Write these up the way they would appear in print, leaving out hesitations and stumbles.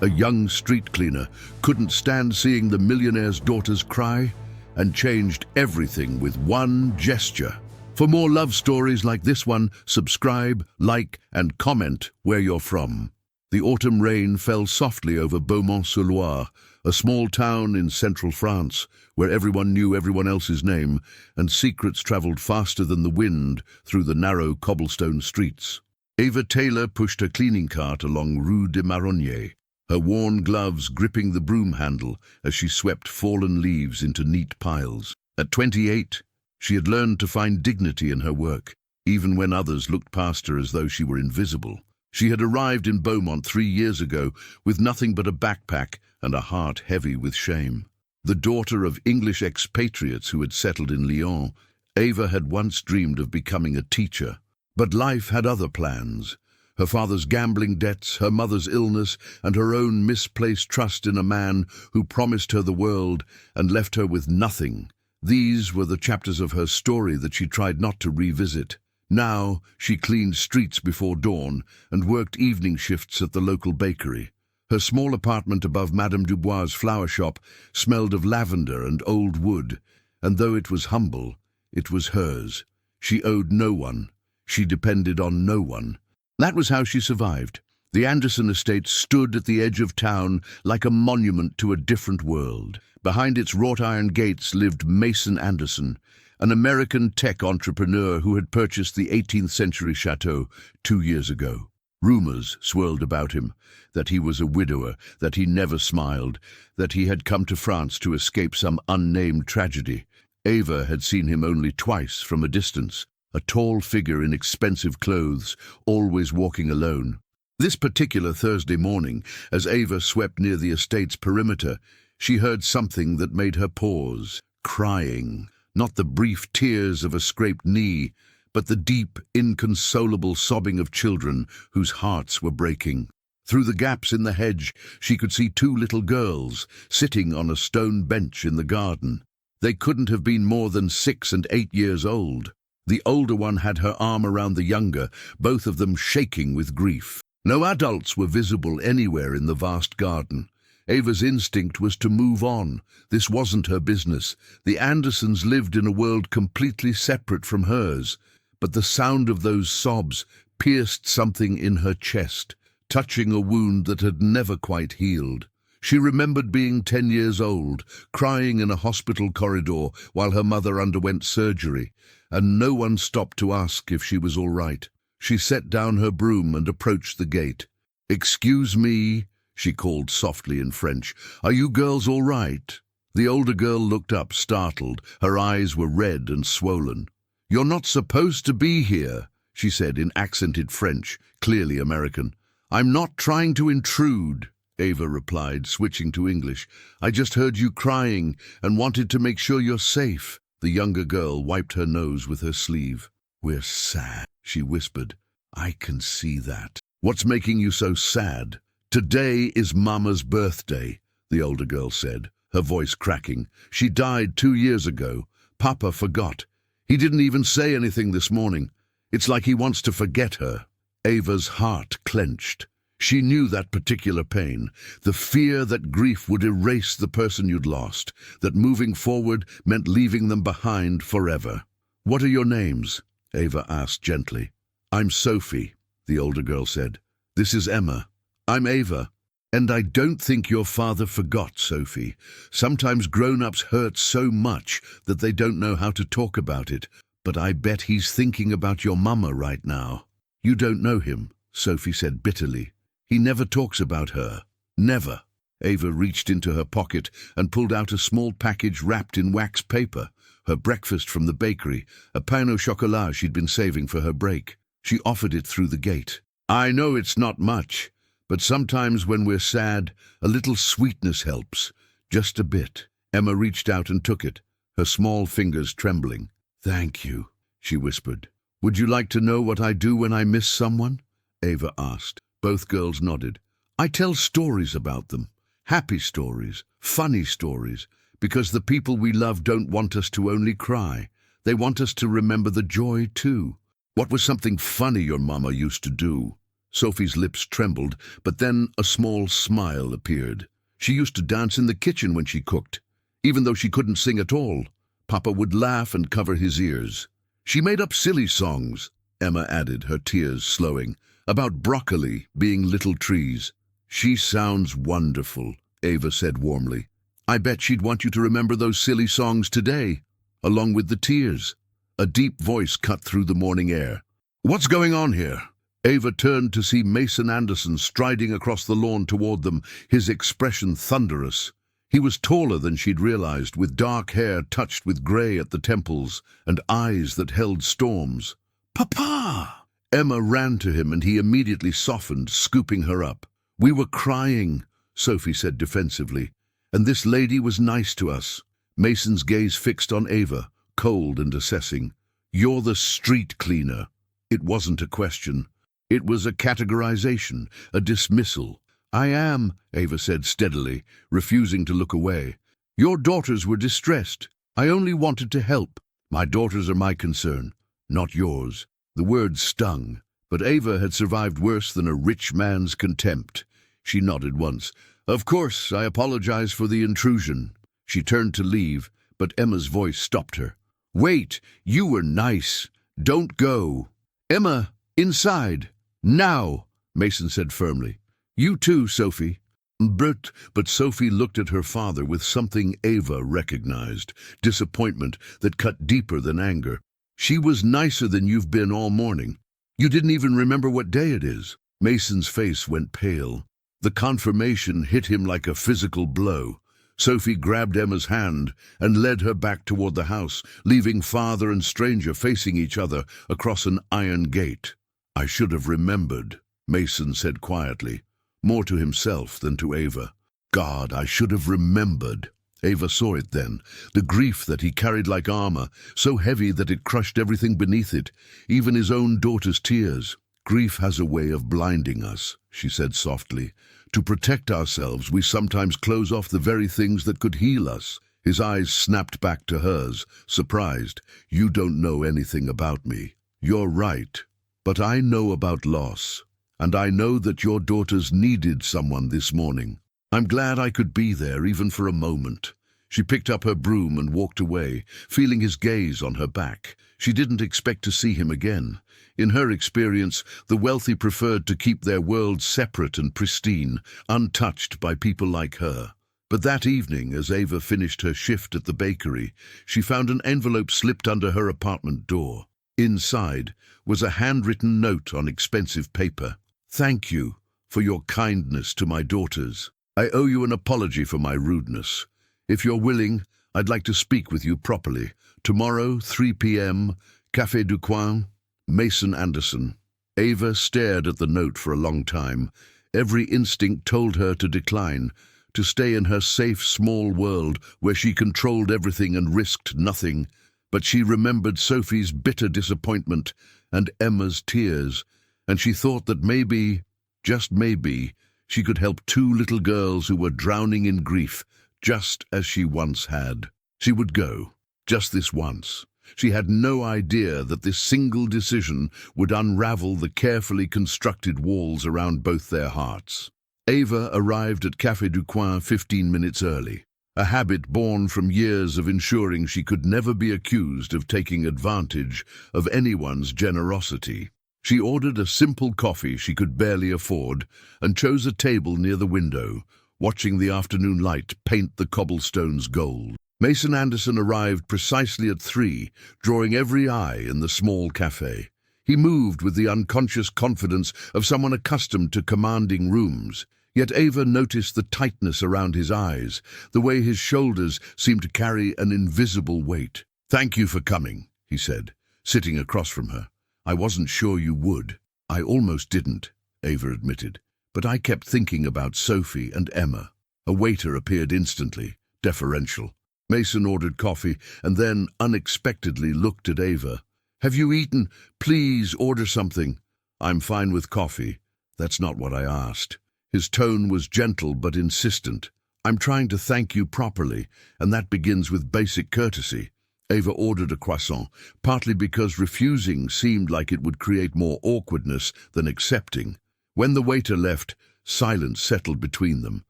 A young street cleaner couldn't stand seeing the millionaire's daughters cry and changed everything with one gesture. For more love stories like this one, subscribe, like, and comment where you're from. The autumn rain fell softly over Beaumont-sur-Loire, a small town in central France, where everyone knew everyone else's name, and secrets traveled faster than the wind through the narrow cobblestone streets. Eva Taylor pushed her cleaning cart along Rue des Marronniers, her worn gloves gripping the broom handle as she swept fallen leaves into neat piles. At 28, she had learned to find dignity in her work, even when others looked past her as though she were invisible. She had arrived in Beaumont 3 years ago with nothing but a backpack and a heart heavy with shame. The daughter of English expatriates who had settled in Lyon, Eva had once dreamed of becoming a teacher. But life had other plans. Her father's gambling debts, her mother's illness, and her own misplaced trust in a man who promised her the world and left her with nothing. These were the chapters of her story that she tried not to revisit. Now she cleaned streets before dawn and worked evening shifts at the local bakery. Her small apartment above Madame Dubois' flower shop smelled of lavender and old wood, and though it was humble, it was hers. She owed no one. She depended on no one. That was how she survived. The Anderson estate stood at the edge of town like a monument to a different world. Behind its wrought-iron gates lived Mason Anderson, an American tech entrepreneur who had purchased the 18th-century chateau 2 years ago. Rumors swirled about him, that he was a widower, that he never smiled, that he had come to France to escape some unnamed tragedy. Eva had seen him only twice from a distance, a tall figure in expensive clothes, always walking alone. This particular Thursday morning, as Eva swept near the estate's perimeter, she heard something that made her pause. Crying. Not the brief tears of a scraped knee, but the deep, inconsolable sobbing of children whose hearts were breaking. Through the gaps in the hedge, she could see 2 little girls sitting on a stone bench in the garden. They couldn't have been more than 6 and 8 years old. The older one had her arm around the younger, both of them shaking with grief. No adults were visible anywhere in the vast garden. Eva's instinct was to move on. This wasn't her business. The Andersons lived in a world completely separate from hers. But the sound of those sobs pierced something in her chest, touching a wound that had never quite healed. She remembered being 10 years old, crying in a hospital corridor while her mother underwent surgery, and no one stopped to ask if she was all right. She set down her broom and approached the gate. "Excuse me," she called softly in French. "Are you girls all right?" The older girl looked up, startled. Her eyes were red and swollen. "You're not supposed to be here," she said in accented French, clearly American. "I'm not trying to intrude," Eva replied, switching to English. "I just heard you crying and wanted to make sure you're safe." The younger girl wiped her nose with her sleeve. "We're sad," she whispered. "I can see that." "What's making you so sad?" "Today is Mama's birthday," the older girl said, her voice cracking. "She died 2 years ago. Papa forgot. He didn't even say anything this morning. It's like he wants to forget her." Eva's heart clenched. She knew that particular pain, the fear that grief would erase the person you'd lost, that moving forward meant leaving them behind forever. "What are your names?" Eva asked gently. "I'm Sophie," the older girl said. "This is Emma." "I'm Eva. And I don't think your father forgot, Sophie. Sometimes grown-ups hurt so much that they don't know how to talk about it, but I bet he's thinking about your mama right now." "You don't know him," Sophie said bitterly. "He never talks about her. Never." Eva reached into her pocket and pulled out a small package wrapped in wax paper, her breakfast from the bakery, a pain au chocolat she'd been saving for her break. She offered it through the gate. "I know it's not much, but sometimes when we're sad, a little sweetness helps. Just a bit." Emma reached out and took it, her small fingers trembling. "Thank you," she whispered. "Would you like to know what I do when I miss someone?" Eva asked. Both girls nodded. "I tell stories about them. Happy stories, funny stories, because the people we love don't want us to only cry. They want us to remember the joy too. What was something funny your mama used to do?" Sophie's lips trembled, but then a small smile appeared. She used to dance in the kitchen when she cooked. Even though she couldn't sing at all, Papa would laugh and cover his ears. She made up silly songs, Emma added, her tears slowing, about broccoli being little trees. She sounds wonderful, Ava said warmly. I bet she'd want you to remember those silly songs today, along with the tears. A deep voice cut through the morning air. What's going on here? Ava turned to see Mason Anderson striding across the lawn toward them, his expression thunderous. He was taller than she'd realized, with dark hair touched with grey at the temples and eyes that held storms. Papa! Emma ran to him and he immediately softened, scooping her up. We were crying, Sophie said defensively, and this lady was nice to us. Mason's gaze fixed on Ava, cold and assessing. You're the street cleaner. It wasn't a question. It was a categorization, a dismissal. I am, Ava said steadily, refusing to look away. Your daughters were distressed. I only wanted to help. My daughters are my concern, not yours. The words stung, but Ava had survived worse than a rich man's contempt. She nodded once. Of course, I apologize for the intrusion. She turned to leave, but Emma's voice stopped her. Wait, you were nice. Don't go. Emma, inside. Now, Mason said firmly. You too, Sophie. But Sophie looked at her father with something Ava recognized, disappointment that cut deeper than anger. She was nicer than you've been all morning. You didn't even remember what day it is. Mason's face went pale. The confirmation hit him like a physical blow. Sophie grabbed Emma's hand and led her back toward the house, leaving father and stranger facing each other across an iron gate. I should have remembered, Mason said quietly, more to himself than to Ava. God, I should have remembered. Ava saw it then, the grief that he carried like armor, so heavy that it crushed everything beneath it, even his own daughter's tears. Grief has a way of blinding us, she said softly. To protect ourselves, we sometimes close off the very things that could heal us. His eyes snapped back to hers, surprised. You don't know anything about me. You're right. But I know about loss, and I know that your daughters needed someone this morning. I'm glad I could be there, even for a moment. She picked up her broom and walked away, feeling his gaze on her back. She didn't expect to see him again. In her experience, the wealthy preferred to keep their worlds separate and pristine, untouched by people like her. But that evening, as Ava finished her shift at the bakery, she found an envelope slipped under her apartment door. Inside was a handwritten note on expensive paper. Thank you for your kindness to my daughters. I owe you an apology for my rudeness. If you're willing, I'd like to speak with you properly. Tomorrow, 3 p.m., Café du Coin, Mason Anderson. Ava stared at the note for a long time. Every instinct told her to decline, to stay in her safe, small world where she controlled everything and risked nothing. But she remembered Sophie's bitter disappointment and Emma's tears, and she thought that maybe, just maybe, she could help two little girls who were drowning in grief, just as she once had. She would go, just this once. She had no idea that this single decision would unravel the carefully constructed walls around both their hearts. Ava arrived at Café du Coin 15 minutes early, a habit born from years of ensuring she could never be accused of taking advantage of anyone's generosity. She ordered a simple coffee she could barely afford and chose a table near the window, watching the afternoon light paint the cobblestones gold. Mason Anderson arrived precisely at 3, drawing every eye in the small cafe. He moved with the unconscious confidence of someone accustomed to commanding rooms. Yet Ava noticed the tightness around his eyes, the way his shoulders seemed to carry an invisible weight. "Thank you for coming," he said, sitting across from her. "I wasn't sure you would." "I almost didn't," Ava admitted, "but I kept thinking about Sophie and Emma." A waiter appeared instantly, deferential. Mason ordered coffee and then unexpectedly looked at Ava. "Have you eaten? Please order something." "I'm fine with coffee. That's not what I asked." His tone was gentle but insistent. "I'm trying to thank you properly, and that begins with basic courtesy." Ava ordered a croissant, partly because refusing seemed like it would create more awkwardness than accepting. When the waiter left, silence settled between them,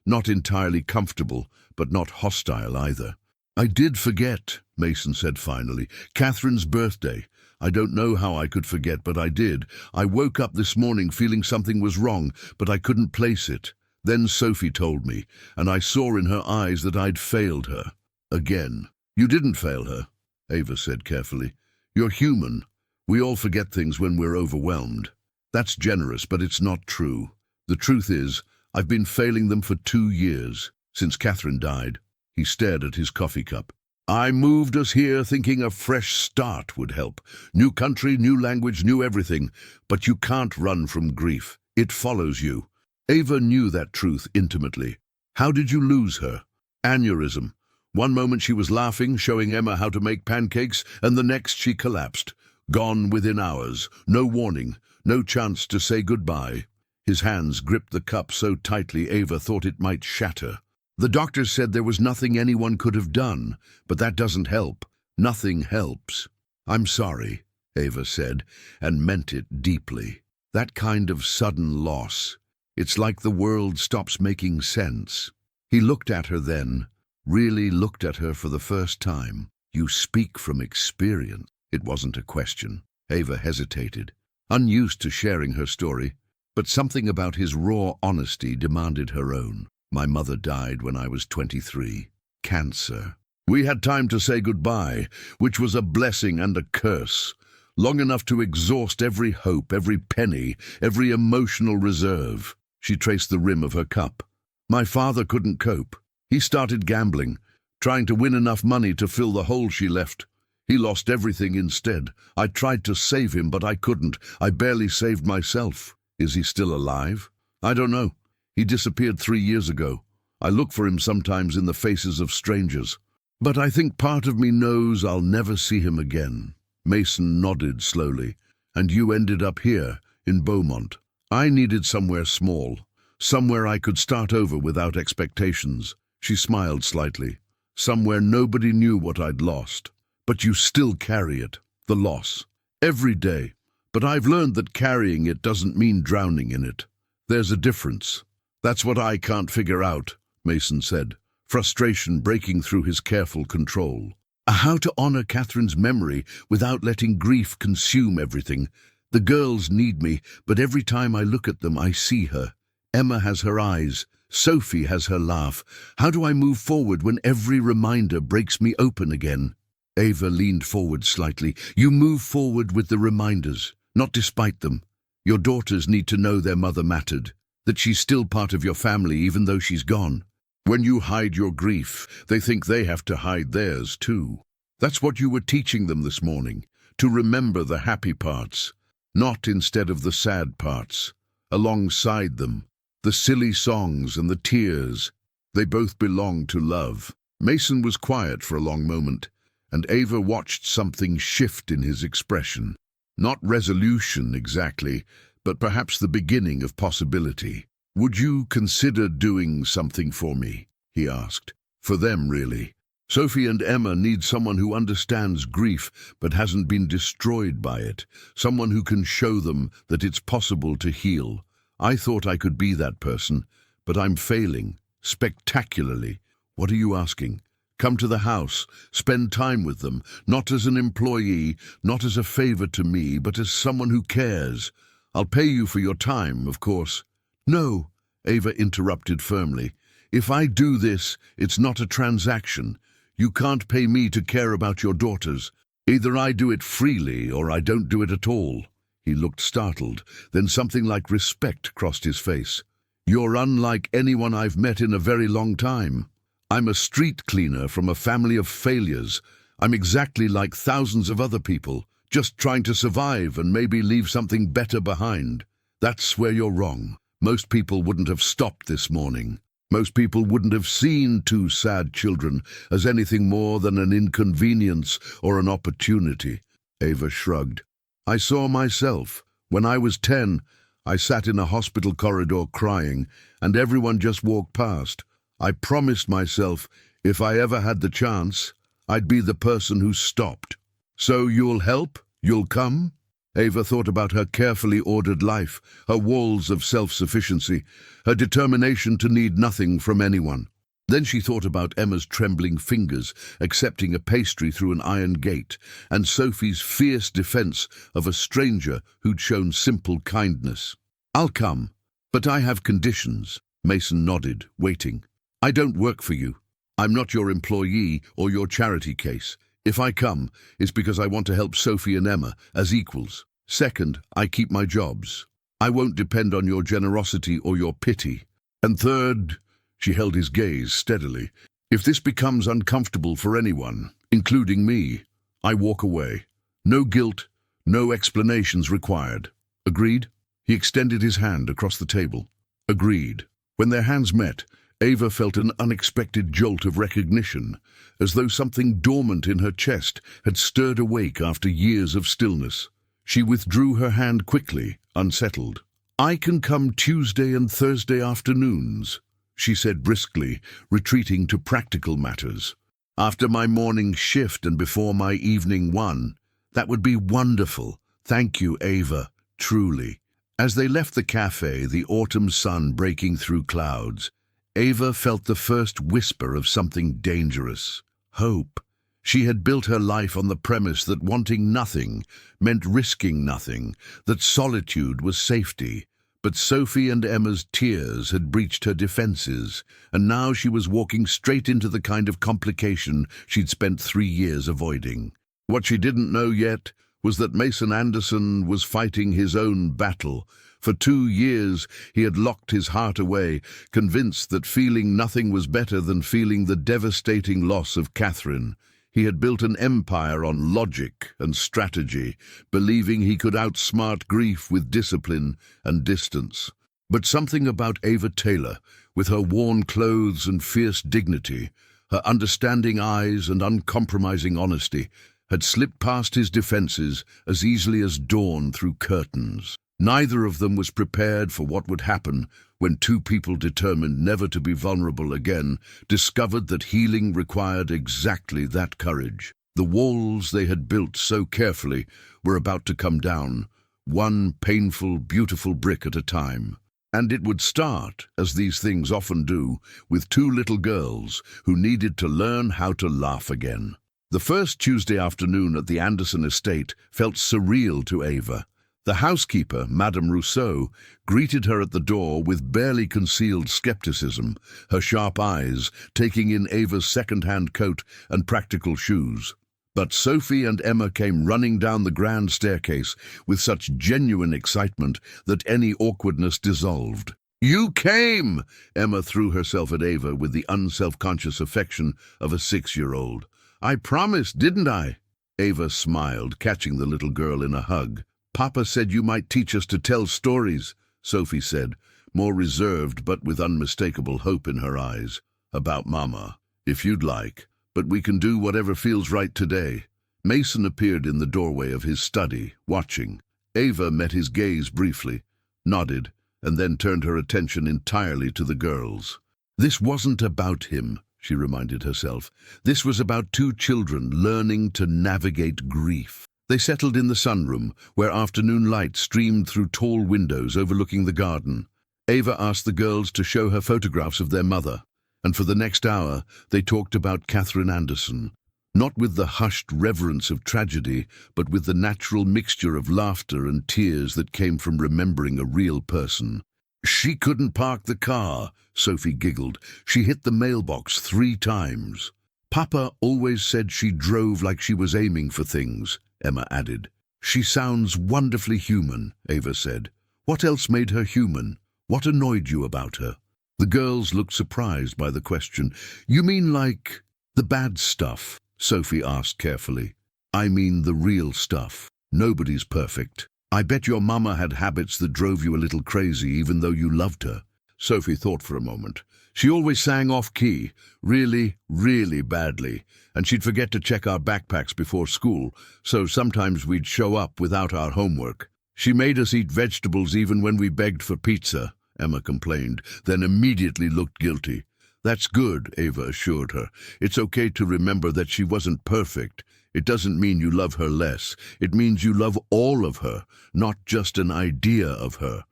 not entirely comfortable, but not hostile either. "I did forget," Mason said finally. "Catherine's birthday. I don't know how I could forget, but I did. I woke up this morning feeling something was wrong, but I couldn't place it. Then Sophie told me, and I saw in her eyes that I'd failed her. Again." "You didn't fail her," Ava said carefully. "You're human. We all forget things when we're overwhelmed. That's generous, but it's not true. The truth is, I've been failing them for 2 years, since Catherine died." He stared at his coffee cup. "I moved us here thinking a fresh start would help. New country, new language, new everything. But you can't run from grief. It follows you." Ava knew that truth intimately. "How did you lose her?" "Aneurysm. One moment she was laughing, showing Emma how to make pancakes, and the next she collapsed. Gone within hours. No warning. No chance to say goodbye." His hands gripped the cup so tightly Ava thought it might shatter. "The doctor said there was nothing anyone could have done, but that doesn't help. Nothing helps." "I'm sorry," Ava said, and meant it deeply. That kind of sudden loss. It's like the world stops making sense. He looked at her then, really looked at her for the first time. "You speak from experience." It wasn't a question. Ava hesitated, unused to sharing her story, but something about his raw honesty demanded her own. "My mother died when I was 23. Cancer. We had time to say goodbye, which was a blessing and a curse. Long enough to exhaust every hope, every penny, every emotional reserve." She traced the rim of her cup. "My father couldn't cope. He started gambling, trying to win enough money to fill the hole she left. He lost everything instead. I tried to save him, but I couldn't. I barely saved myself." "Is he still alive?" "I don't know. He disappeared 3 years ago. I look for him sometimes in the faces of strangers. But I think part of me knows I'll never see him again." Mason nodded slowly. "And you ended up here, in Beaumont." "I needed somewhere small, somewhere I could start over without expectations." She smiled slightly. "Somewhere nobody knew what I'd lost. But you still carry it, the loss, every day. But I've learned that carrying it doesn't mean drowning in it. There's a difference." "That's what I can't figure out," Mason said, frustration breaking through his careful control. "How to honor Catherine's memory without letting grief consume everything. The girls need me, but every time I look at them, I see her. Emma has her eyes. Sophie has her laugh. How do I move forward when every reminder breaks me open again?" Ava leaned forward slightly. "You move forward with the reminders, not despite them. Your daughters need to know their mother mattered, that she's still part of your family even though she's gone. When you hide your grief, they think they have to hide theirs too. That's what you were teaching them this morning, to remember the happy parts, not instead of the sad parts. Alongside them, the silly songs and the tears. They both belong to love." Mason was quiet for a long moment, and Ava watched something shift in his expression. Not resolution exactly, but perhaps the beginning of possibility. "Would you consider doing something for me?" he asked. "For them, really. Sophie and Emma need someone who understands grief but hasn't been destroyed by it, someone who can show them that it's possible to heal. I thought I could be that person, but I'm failing, spectacularly. What are you asking? Come to the house, spend time with them, not as an employee, not as a favor to me, but as someone who cares. I'll pay you for your time, of course." "No," Ava interrupted firmly. "If I do this, it's not a transaction. You can't pay me to care about your daughters. Either I do it freely or I don't do it at all." He looked startled, then something like respect crossed his face. "You're unlike anyone I've met in a very long time. I'm a street cleaner from a family of failures. I'm exactly like thousands of other people, just trying to survive and maybe leave something better behind. That's where you're wrong. Most people wouldn't have stopped this morning. Most people wouldn't have seen 2 sad children as anything more than an inconvenience or an opportunity." Ava shrugged. "I saw myself. When I was 10, I sat in a hospital corridor crying, and everyone just walked past. I promised myself, if I ever had the chance, I'd be the person who stopped." "So you'll help? You'll come?" Ava thought about her carefully ordered life, her walls of self-sufficiency, her determination to need nothing from anyone. Then she thought about Emma's trembling fingers accepting a pastry through an iron gate, and Sophie's fierce defense of a stranger who'd shown simple kindness. "I'll come, but I have conditions." Mason nodded, waiting. "I don't work for you. I'm not your employee or your charity case. If I come, it's because I want to help Sophie and Emma as equals. Second, I keep my jobs. I won't depend on your generosity or your pity. And third," she held his gaze steadily, "if this becomes uncomfortable for anyone, including me, I walk away. No guilt, no explanations required. Agreed?" He extended his hand across the table. Agreed. When their hands met, Ava felt an unexpected jolt of recognition, as though something dormant in her chest had stirred awake after years of stillness. She withdrew her hand quickly, unsettled. "I can come Tuesday and Thursday afternoons," she said briskly, retreating to practical matters. "After my morning shift and before my evening one. That would be wonderful. Thank you, Ava, truly." As they left the cafe, the autumn sun breaking through clouds, Ava felt the first whisper of something dangerous. Hope. She had built her life on the premise that wanting nothing meant risking nothing, that solitude was safety. But Sophie and Emma's tears had breached her defenses, and now she was walking straight into the kind of complication she'd spent 3 years avoiding. What she didn't know yet was that Mason Anderson was fighting his own battle. For 2 years he had locked his heart away, convinced that feeling nothing was better than feeling the devastating loss of Catherine. He had built an empire on logic and strategy, believing he could outsmart grief with discipline and distance. But something about Ava Taylor, with her worn clothes and fierce dignity, her understanding eyes and uncompromising honesty, had slipped past his defenses as easily as dawn through curtains. Neither of them was prepared for what would happen when 2 people determined never to be vulnerable again discovered that healing required exactly that courage. The walls they had built so carefully were about to come down, one painful, beautiful brick at a time. And it would start, as these things often do, with 2 little girls who needed to learn how to laugh again. The first Tuesday afternoon at the Anderson estate felt surreal to Ava. The housekeeper, Madame Rousseau, greeted her at the door with barely concealed skepticism, her sharp eyes taking in Ava's second-hand coat and practical shoes. But Sophie and Emma came running down the grand staircase with such genuine excitement that any awkwardness dissolved. "You came!" Emma threw herself at Ava with the unself-conscious affection of a 6-year-old. "I promised, didn't I?" Ava smiled, catching the little girl in a hug. "Papa said you might teach us to tell stories," Sophie said, more reserved but with unmistakable hope in her eyes. "About Mama, if you'd like, but we can do whatever feels right today." Mason appeared in the doorway of his study, watching. Ava met his gaze briefly, nodded, and then turned her attention entirely to the girls. This wasn't about him, she reminded herself. This was about 2 children learning to navigate grief. They settled in the sunroom, where afternoon light streamed through tall windows overlooking the garden. Ava asked the girls to show her photographs of their mother, and for the next hour they talked about Catherine Anderson, not with the hushed reverence of tragedy, but with the natural mixture of laughter and tears that came from remembering a real person. "She couldn't park the car," Sophie giggled. "She hit the mailbox 3 times. Papa always said she drove like she was aiming for things," Emma added. "She sounds wonderfully human," Ava said. "What else made her human? What annoyed you about her?" The girls looked surprised by the question. "You mean like the bad stuff?" Sophie asked carefully. "I mean the real stuff. Nobody's perfect. I bet your mama had habits that drove you a little crazy even though you loved her." Sophie thought for a moment. "She always sang off-key, really, really badly, and she'd forget to check our backpacks before school, so sometimes we'd show up without our homework. She made us eat vegetables even when we begged for pizza," Emma complained, then immediately looked guilty. That's good, Ava assured her. It's okay to remember that she wasn't perfect. It doesn't mean you love her less. It means you love all of her, not just an idea of her.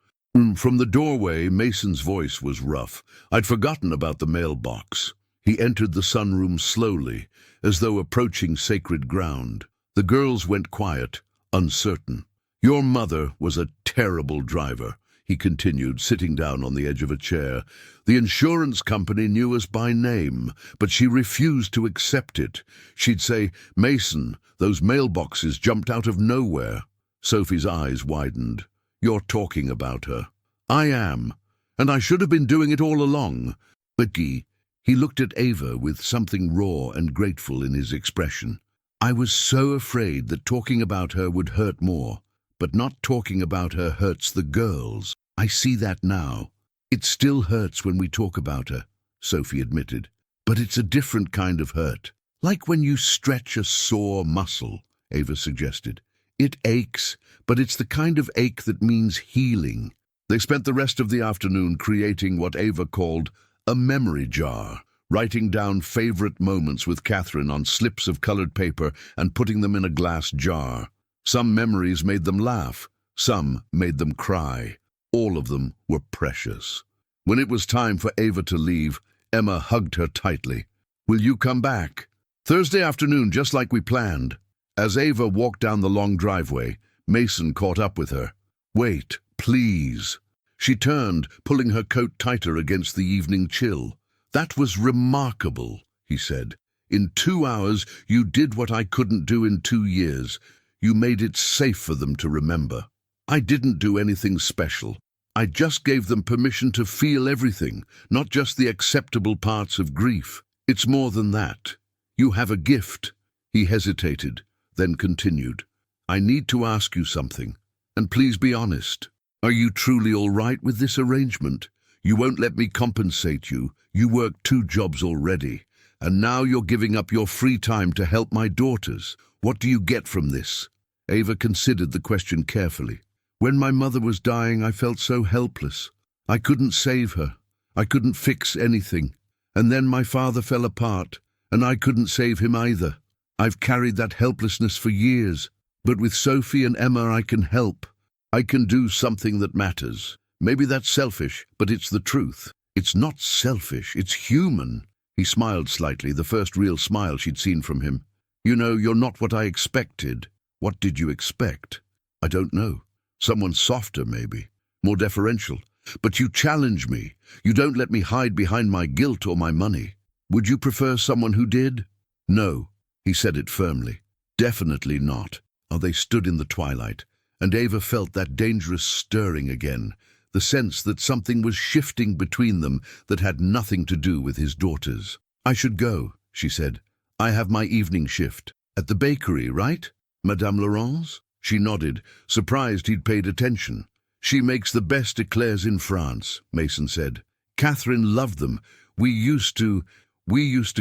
From the doorway, Mason's voice was rough. I'd forgotten about the mailbox. He entered the sunroom slowly, as though approaching sacred ground. The girls went quiet, uncertain. Your mother was a terrible driver, he continued, sitting down on the edge of a chair. The insurance company knew us by name, but she refused to accept it. She'd say, Mason, those mailboxes jumped out of nowhere. Sophie's eyes widened. You're talking about her. I am, and I should have been doing it all along. Becky, he looked at Ava with something raw and grateful in his expression. I was so afraid that talking about her would hurt more, but not talking about her hurts the girls. I see that now. It still hurts when we talk about her, Sophie admitted, but it's a different kind of hurt. Like when you stretch a sore muscle, Ava suggested. It aches, but it's the kind of ache that means healing. They spent the rest of the afternoon creating what Ava called a memory jar, writing down favorite moments with Catherine on slips of colored paper and putting them in a glass jar. Some memories made them laugh, some made them cry. All of them were precious. When it was time for Ava to leave, Emma hugged her tightly. Will you come back? Thursday afternoon, just like we planned. As Ava walked down the long driveway, Mason caught up with her. Wait, please. She turned, pulling her coat tighter against the evening chill. That was remarkable, he said. In 2 hours, you did what I couldn't do in 2 years. You made it safe for them to remember. I didn't do anything special. I just gave them permission to feel everything, not just the acceptable parts of grief. It's more than that. You have a gift. He hesitated, then continued. I need to ask you something, and please be honest. Are you truly all right with this arrangement? You won't let me compensate you. You work 2 jobs already, and now you're giving up your free time to help my daughters. What do you get from this? Ava considered the question carefully. When my mother was dying, I felt so helpless. I couldn't save her. I couldn't fix anything. And then my father fell apart, and I couldn't save him either. I've carried that helplessness for years, but with Sophie and Emma I can help. I can do something that matters. Maybe that's selfish, but it's the truth. It's not selfish, it's human. He smiled slightly, the first real smile she'd seen from him. You know, you're not what I expected. What did you expect? I don't know. Someone softer, maybe. More deferential. But you challenge me. You don't let me hide behind my guilt or my money. Would you prefer someone who did? No, he said it firmly. Definitely not. They stood in the twilight, and Ava felt that dangerous stirring again, the sense that something was shifting between them that had nothing to do with his daughters. I should go, she said. I have my evening shift. At the bakery, right? Madame Laurent's? She nodded, surprised he'd paid attention. She makes the best eclairs in France, Mason said. Catherine loved them. We used to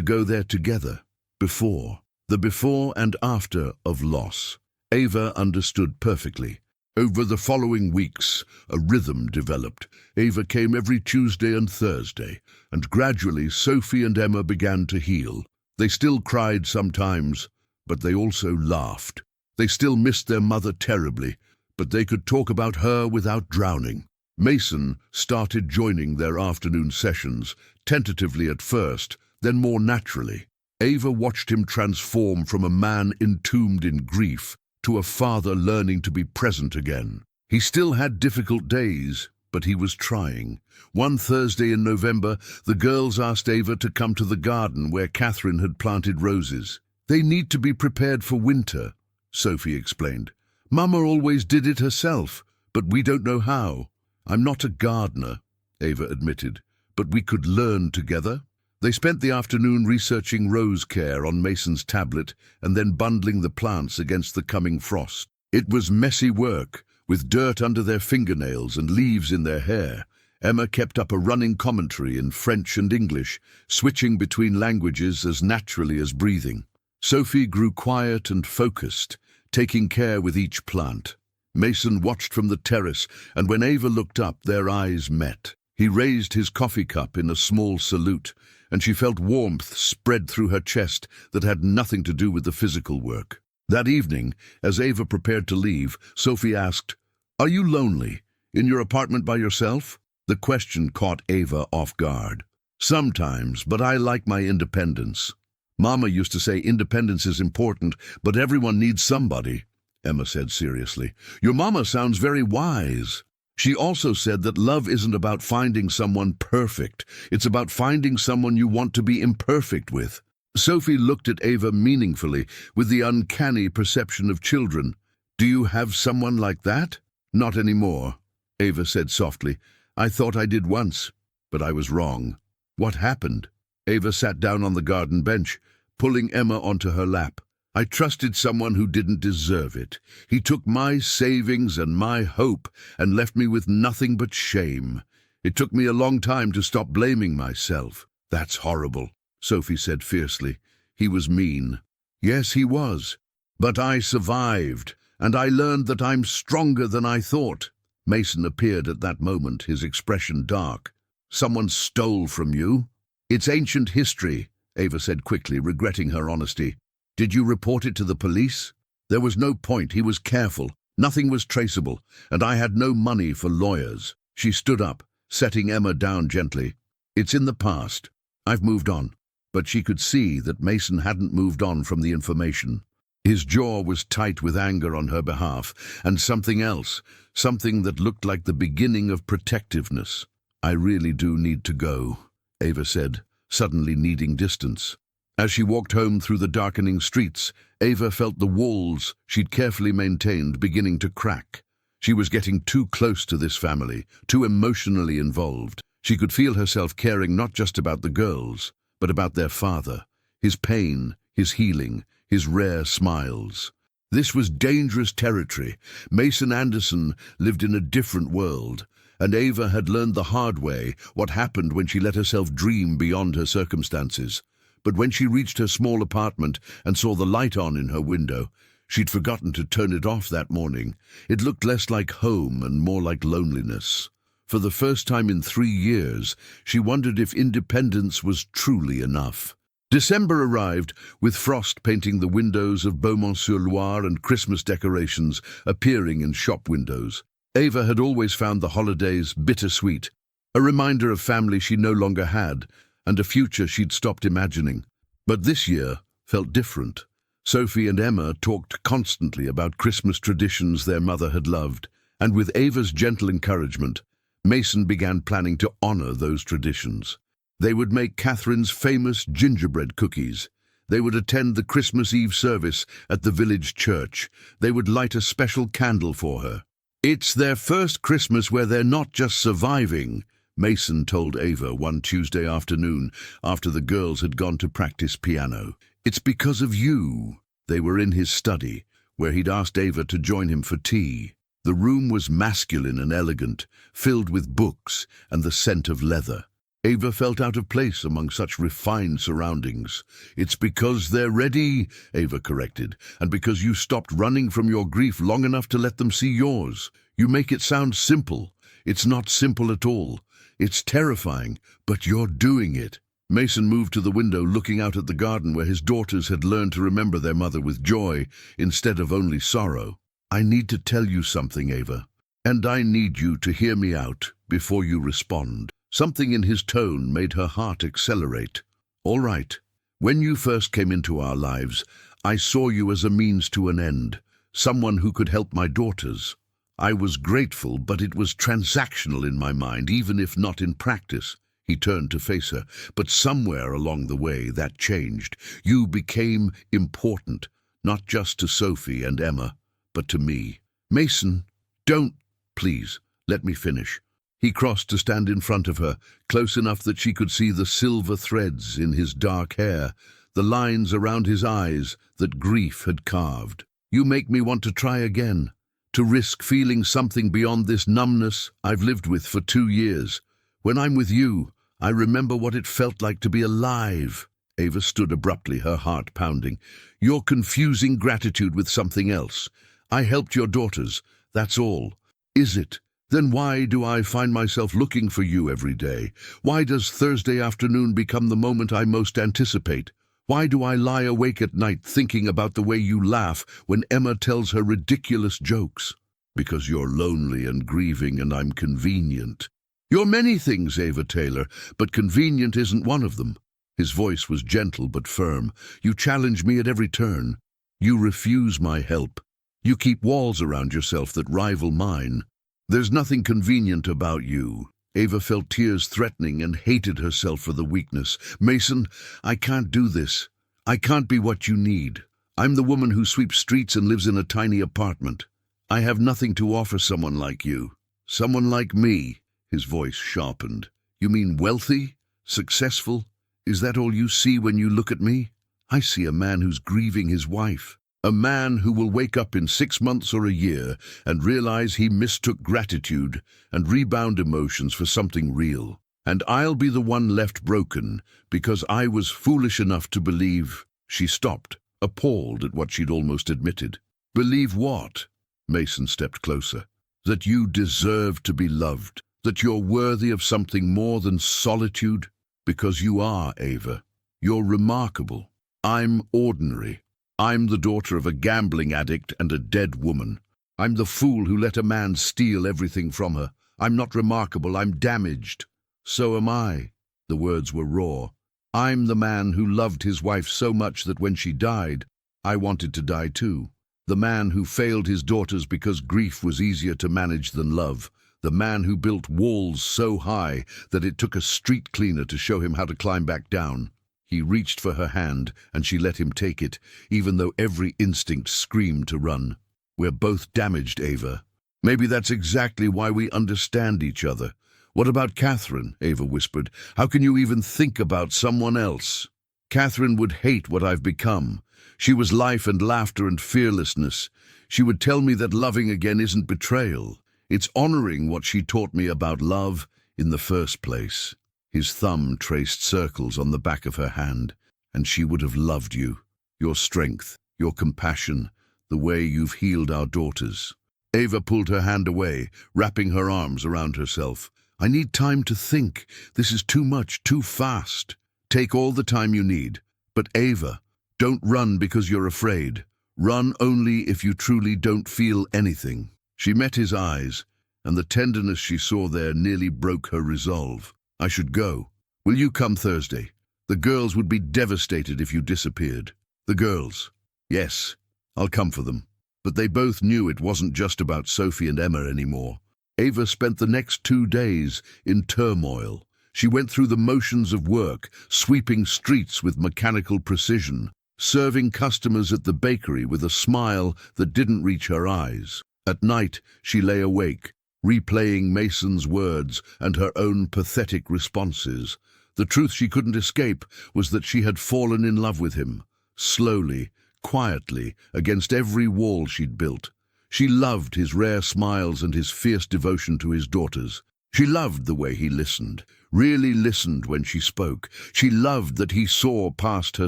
go there together. The before and after of loss. Ava understood perfectly. Over the following weeks, a rhythm developed. Ava came every Tuesday and Thursday, and gradually Sophie and Emma began to heal. They still cried sometimes, but they also laughed. They still missed their mother terribly, but they could talk about her without drowning. Mason started joining their afternoon sessions, tentatively at first, then more naturally. Ava watched him transform from a man entombed in grief to a father learning to be present again. He still had difficult days, but he was trying. One Thursday in November, the girls asked Ava to come to the garden where Catherine had planted roses. They need to be prepared for winter, Sophie explained. Mama always did it herself, but we don't know how. I'm not a gardener, Ava admitted, but we could learn together. They spent the afternoon researching rose care on Mason's tablet and then bundling the plants against the coming frost. It was messy work, with dirt under their fingernails and leaves in their hair. Emma kept up a running commentary in French and English, switching between languages as naturally as breathing. Sophie grew quiet and focused, taking care with each plant. Mason watched from the terrace, and when Ava looked up, their eyes met. He raised his coffee cup in a small salute, and she felt warmth spread through her chest that had nothing to do with the physical work. That evening, as Ava prepared to leave, Sophie asked, "Are you lonely? In your apartment by yourself?" The question caught Ava off guard. "Sometimes, but I like my independence. Mama used to say independence is important, but everyone needs somebody," Emma said seriously. "Your mama sounds very wise." She also said that love isn't about finding someone perfect. It's about finding someone you want to be imperfect with. Sophie looked at Ava meaningfully, with the uncanny perception of children. "Do you have someone like that?" "Not anymore," Ava said softly. "I thought I did once, but I was wrong." "What happened?" Ava sat down on the garden bench, pulling Emma onto her lap. "I trusted someone who didn't deserve it. He took my savings and my hope and left me with nothing but shame. It took me a long time to stop blaming myself." "That's horrible," Sophie said fiercely. "He was mean." "Yes, he was. But I survived, and I learned that I'm stronger than I thought." Mason appeared at that moment, his expression dark. "Someone stole from you?" "It's ancient history," Ava said quickly, regretting her honesty. "Did you report it to the police?" "There was no point. He was careful. Nothing was traceable, and I had no money for lawyers." She stood up, setting Emma down gently. "It's in the past. I've moved on." But she could see that Mason hadn't moved on from the information. His jaw was tight with anger on her behalf, and something else, something that looked like the beginning of protectiveness. "I really do need to go," Ava said, suddenly needing distance. As she walked home through the darkening streets, Ava felt the walls she'd carefully maintained beginning to crack. She was getting too close to this family, too emotionally involved. She could feel herself caring not just about the girls, but about their father, his pain, his healing, his rare smiles. This was dangerous territory. Mason Anderson lived in a different world, and Ava had learned the hard way what happened when she let herself dream beyond her circumstances. But when she reached her small apartment and saw the light on in her window, she'd forgotten to turn it off that morning. It looked less like home and more like loneliness. For the first time in 3 years, she wondered if independence was truly enough. December arrived, with frost painting the windows of Beaumont-sur-Loire and Christmas decorations appearing in shop windows. Ava had always found the holidays bittersweet, a reminder of family she no longer had, and a future she'd stopped imagining. But this year felt different. Sophie and Emma talked constantly about Christmas traditions their mother had loved, and with Ava's gentle encouragement, Mason began planning to honor those traditions. They would make Catherine's famous gingerbread cookies. They would attend the Christmas Eve service at the village church. They would light a special candle for her. "It's their first Christmas where they're not just surviving," Mason told Ava one Tuesday afternoon after the girls had gone to practice piano. "It's because of you." They were in his study, where he'd asked Ava to join him for tea. The room was masculine and elegant, filled with books and the scent of leather. Ava felt out of place among such refined surroundings. "It's because they're ready," Ava corrected, "and because you stopped running from your grief long enough to let them see yours. You make it sound simple. It's not simple at all. It's terrifying, but you're doing it." Mason moved to the window, looking out at the garden where his daughters had learned to remember their mother with joy instead of only sorrow. "I need to tell you something, Ava, and I need you to hear me out before you respond." Something in his tone made her heart accelerate. "All right. When you first came into our lives, I saw you as a means to an end, someone who could help my daughters. I was grateful, but it was transactional in my mind, even if not in practice." He turned to face her. "But somewhere along the way, that changed. You became important, not just to Sophie and Emma, but to me." "Mason, don't, please, let me finish." He crossed to stand in front of her, close enough that she could see the silver threads in his dark hair, the lines around his eyes that grief had carved. "You make me want to try again, to risk feeling something beyond this numbness I've lived with for 2 years. When I'm with you, I remember what it felt like to be alive." Ava stood abruptly, her heart pounding. "You're confusing gratitude with something else. I helped your daughters, that's all." "Is it?" Then why do I find myself looking for you every day? Why does Thursday afternoon become the moment I most anticipate? Why do I lie awake at night thinking about the way you laugh when Emma tells her ridiculous jokes? Because you're lonely and grieving and I'm convenient. You're many things, Ava Taylor, but convenient isn't one of them. His voice was gentle but firm. You challenge me at every turn. You refuse my help. You keep walls around yourself that rival mine. There's nothing convenient about you. Ava felt tears threatening and hated herself for the weakness. Mason, I can't do this. I can't be what you need. I'm the woman who sweeps streets and lives in a tiny apartment. I have nothing to offer someone like you. Someone like me. His voice sharpened. You mean wealthy? Successful? Is that all you see when you look at me? I see a man who's grieving his wife. A man who will wake up in 6 months or a year and realize he mistook gratitude and rebound emotions for something real. And I'll be the one left broken because I was foolish enough to believe. She stopped, appalled at what she'd almost admitted. Believe what? Mason stepped closer. That you deserve to be loved. That you're worthy of something more than solitude. Because you are, Ava. You're remarkable. I'm ordinary. I'm the daughter of a gambling addict and a dead woman. I'm the fool who let a man steal everything from her. I'm not remarkable, I'm damaged. So am I. The words were raw. I'm the man who loved his wife so much that when she died, I wanted to die too. The man who failed his daughters because grief was easier to manage than love. The man who built walls so high that it took a street cleaner to show him how to climb back down. He reached for her hand, and she let him take it, even though every instinct screamed to run. We're both damaged, Ava. Maybe that's exactly why we understand each other. What about Catherine? Ava whispered. How can you even think about someone else? Catherine would hate what I've become. She was life and laughter and fearlessness. She would tell me that loving again isn't betrayal. It's honoring what she taught me about love in the first place. His thumb traced circles on the back of her hand, and she would have loved you. Your strength, your compassion, the way you've healed our daughters. Ava pulled her hand away, wrapping her arms around herself. I need time to think. This is too much, too fast. Take all the time you need. But Ava, don't run because you're afraid. Run only if you truly don't feel anything. She met his eyes, and the tenderness she saw there nearly broke her resolve. I should go. Will you come Thursday? The girls would be devastated if you disappeared. The girls. Yes, I'll come for them. But they both knew it wasn't just about Sophie and Emma anymore. Ava spent the next 2 days in turmoil. She went through the motions of work, sweeping streets with mechanical precision, serving customers at the bakery with a smile that didn't reach her eyes. At night, she lay awake, replaying Mason's words and her own pathetic responses. The truth she couldn't escape was that she had fallen in love with him, slowly, quietly, against every wall she'd built. She loved his rare smiles and his fierce devotion to his daughters. She loved the way he listened, really listened when she spoke. She loved that he saw past her